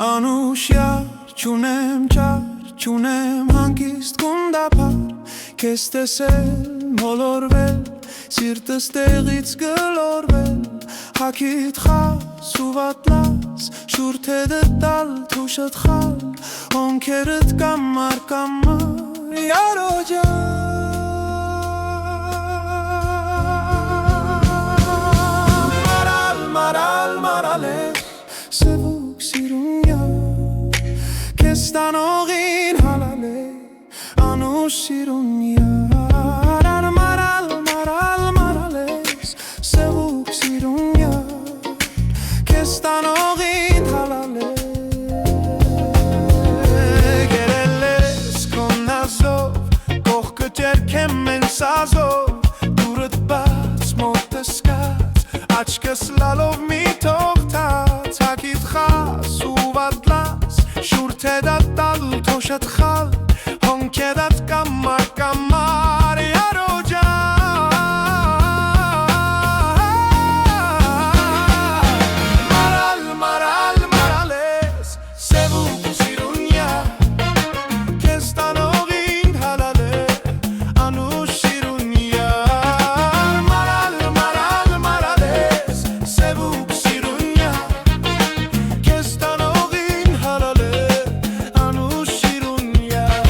Անուշյար չունեմ ճար, չունեմ հանգիստ գունդապար, Քեզ տեսել, մոլորվել, սիրտս տեղից գլորվել, Հագիդ խաս ու վատլաս, շուրթեդը տալ, թուշըդ խալ, Հոնքերըդ կամար, յարո ջան Մարալ ես, սևուկ սիրունյա, Քեզ տանողին հալալ է, անուշ սիրունյար Մարալ ես, սևուկ սիրունյար, Քեզ տանողին հալալ է Գերել ես կոնազով, կողքը ճերքեմ են սազով, Դուրըդ բաց, մոտս կաց, աչքս լալով մի թողթաց, Հագիդ խաս ու վատլաս, շուրթեդատ տալ, թոշըդ խալ, Հոնքերդ կամար, յարո ջան Մարալ ես, սևուկ սիրունյա, Քեզ տանողին հալալ է, անուշ սիրունյար Մարալ ես, սևուկ սիրունյա, Քեզ տանողին հալալ է, անուշ սիրունյար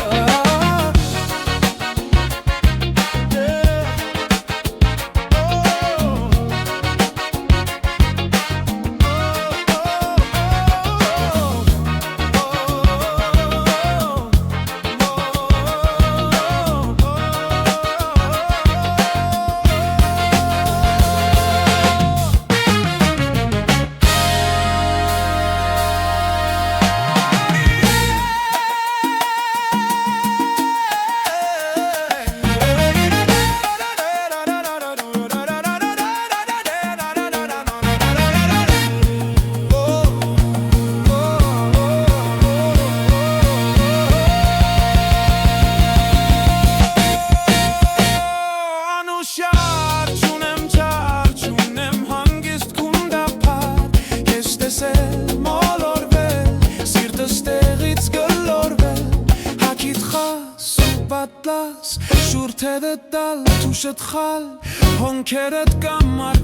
Անուշյար չունեմ ճար, չունեմ հանգիստ գունդապար, Քեզ տեսել, մոլորվել, սիրտս տեղից գլորվել, Հագիդ խաս ու վատլաս, շուրթեդը տալ, թուշըդ խալ, Հոնքերդ կամար,